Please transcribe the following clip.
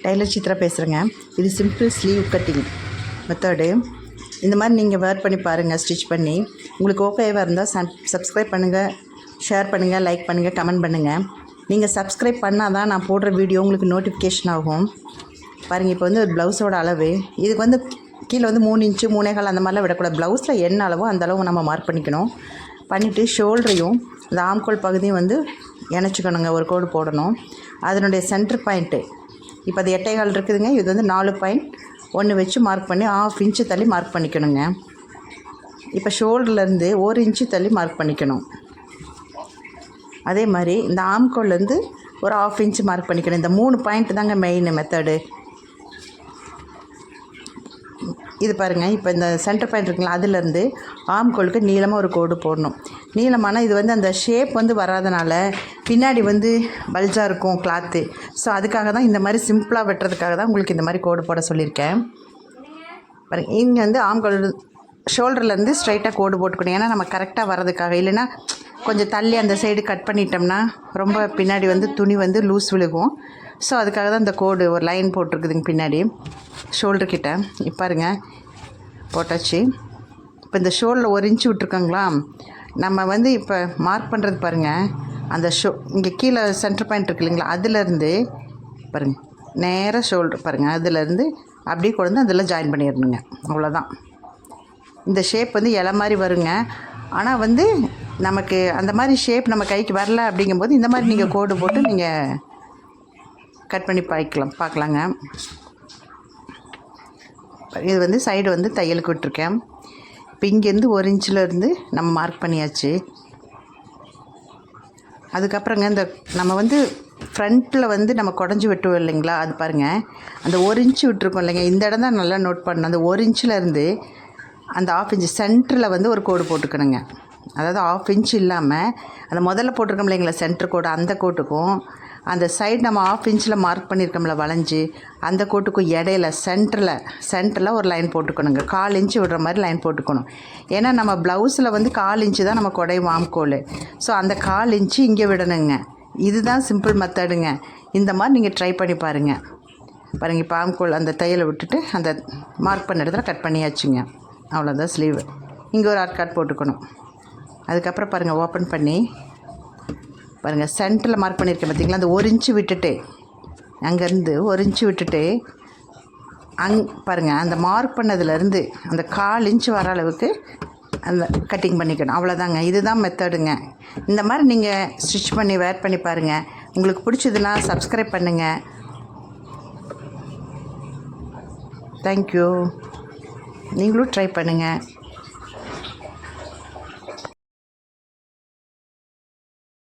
Tailor Chitra பேசுகிறேங்க. இது simple sleeve cutting method. இந்த மாதிரி நீங்கள் வேர் பண்ணி பாருங்கள், ஸ்டிச் பண்ணி. உங்களுக்கு ஓகேவாக இருந்தால் சப்ஸ்கிரைப் பண்ணுங்கள், ஷேர் பண்ணுங்கள், லைக் பண்ணுங்கள், கமெண்ட் பண்ணுங்கள். நீங்கள் சப்ஸ்கிரைப் பண்ணால் தான் நான் போடுற வீடியோ உங்களுக்கு நோட்டிஃபிகேஷன் ஆகும். பாருங்கள், இப்போ வந்து ஒரு ப்ளவுஸோட அளவு இதுக்கு வந்து கீழே வந்து 3 இன்ச்சு 3.25 அந்த மாதிரிலாம் விடக்கூடாது. ப்ளவுஸில் என்ன அளவோ அந்த அளவு நம்ம மார்க் பண்ணிக்கணும். பண்ணிவிட்டு ஷோல்டரையும் இந்த ஆம்கோல் பகுதியும் வந்து இணைச்சிக்கணுங்க. ஒரு கோடு போடணும். அதனுடைய சென்டர் பாயிண்ட்டு இப்போ அது 8.25 இருக்குதுங்க. இது வந்து 4.1 வச்சு மார்க் பண்ணி 1/2 இன்ச்சு தள்ளி மார்க் பண்ணிக்கணுங்க. இப்போ ஷோல்டர்லேருந்து 1 இன்ச்சு தள்ளி மார்க் பண்ணிக்கணும். அதே மாதிரி இந்த ஆம்கோல்லேருந்து ஒரு 1/2 இன்ச்சு மார்க் பண்ணிக்கணும். இந்த 3 பாயிண்ட் தாங்க மெயின் மெத்தடு. இது பாருங்கள், இப்போ இந்த சென்டர் பாயிண்ட் இருக்குங்களா, அதுலேருந்து ஆம்கோலுக்கு நீளமாக ஒரு கோடு போடணும். நீளமான இது வந்து அந்த ஷேப் வந்து வராதனால பின்னாடி வந்து பல்ஜாக இருக்கும் கிளாத்து. ஸோ அதுக்காக தான் இந்த மாதிரி சிம்பிளாக வெட்டுறதுக்காக தான் உங்களுக்கு இந்த மாதிரி கோடு போட சொல்லியிருக்கேன். பாருங்கள், இங்கே வந்து ஆம்கோல் ஷோல்டர்லேருந்து ஸ்ட்ரைட்டாக கோடு போட்டுக்கணும். ஏன்னா நம்ம கரெக்டாக வர்றதுக்காக. இல்லைன்னா கொஞ்சம் தள்ளி அந்த சைடு கட் பண்ணிட்டோம்னா ரொம்ப பின்னாடி வந்து துணி வந்து லூஸ் விழுகும். ஸோ அதுக்காக தான் இந்த கோடு ஒரு லைன் போட்டிருக்குதுங்க பின்னாடி ஷோல்டர்கிட்ட. இப்போ பாருங்க, போட்டாச்சு. இப்போ இந்த ஷோல்டரில் 1 இன்ச்சு விட்ருக்கோங்களா, நம்ம வந்து இப்போ மார்க் பண்ணுறது பாருங்கள். அந்த இங்கே கீழே சென்டர் பாயிண்ட் இருக்கு இல்லைங்களா, அதுலேருந்து பாருங்கள் நேராக ஷோல்டர் பாருங்கள், அதுலேருந்து அப்படியே கொண்டு வந்து அதில் ஜாயின் பண்ணிடணுங்க. அவ்வளோதான். இந்த ஷேப் வந்து இலை மாதிரி வருங்க. ஆனால் வந்து நமக்கு அந்த மாதிரி ஷேப் நம்ம கைக்கு வரல அப்படிங்கும்போது இந்த மாதிரி நீங்கள் கோடு போட்டு நீங்கள் கட் பண்ணி பார்க்கலாங்க. இது வந்து சைடு வந்து தையலுக்கு விட்டுருக்கேன். இப்போ இங்கேருந்து 1 இன்ச்சில் இருந்து நம்ம மார்க் பண்ணியாச்சு. அதுக்கப்புறங்க இந்த நம்ம வந்து ஃப்ரண்ட்டில் வந்து நம்ம குடஞ்சி வெட்டுவோம் இல்லைங்களா, அது பாருங்கள் அந்த 1 இன்ச்சு விட்டுருக்கோம் இல்லைங்க. இந்த இடம் தான் நல்லா நோட் பண்ணணும். அந்த 1 இன்ச்சில் இருந்து அந்த 1/2 இன்ச்சு சென்டரில் வந்து ஒரு கோடு போட்டுக்கணுங்க. அதாவது 1/2 இன்ச்சு இல்லாமல் அந்த முதல்ல போட்டிருக்கோம் இல்லைங்களா சென்டர் கோடு, அந்த கோட்டுக்கும் அந்த சைடு நம்ம 1/2 இன்ச்சில் மார்க் பண்ணியிருக்கோம்ல வளைஞ்சி, அந்த கோட்டுக்கும் இடையில சென்டரில் ஒரு லைன் போட்டுக்கணுங்க. 1/4 இன்ச்சு விடுற மாதிரி லைன் போட்டுக்கணும். ஏன்னா நம்ம ப்ளவுஸில் வந்து 1/4 இன்ச்சு தான் நம்ம குடையும் ஆம்கோல். ஸோ அந்த 1/4 இன்ச்சு இங்கே விடணுங்க. இதுதான் சிம்பிள் மெத்தடுங்க. இந்த மாதிரி நீங்கள் ட்ரை பண்ணி பாருங்கள். பாருங்கள், இப்போ ஆம்கோல் அந்த தையலை விட்டுட்டு அந்த மார்க் பண்ண இடத்துல கட் பண்ணியாச்சுங்க. அவ்வளோதான் ஸ்லீவ். இங்கே ஒரு ஆர்ட் கார்ட் போட்டுக்கணும். அதுக்கப்புறம் பாருங்கள், ஓப்பன் பண்ணி பாருங்கள், சென்டரில் மார்க் பண்ணியிருக்கேன் பார்த்திங்களா, அந்த 1 இன்ச்சு விட்டுட்டு அங்கேருந்து 1 இன்ச்சு விட்டுட்டு பாருங்கள் அந்த மார்க் பண்ணதுலேருந்து அந்த 1/4 இன்ச்சு வர அளவுக்கு அந்த கட்டிங் பண்ணிக்கணும். அவ்வளோதாங்க. இதுதான் மெத்தடுங்க. இந்த மாதிரி நீங்கள் ஸ்டிச் பண்ணி வேர் பண்ணி பாருங்கள். உங்களுக்கு பிடிச்சதுன்னா சப்ஸ்கிரைப் பண்ணுங்கள். தேங்க்யூ. நீங்களும் ட்ரை பண்ணுங்கள்.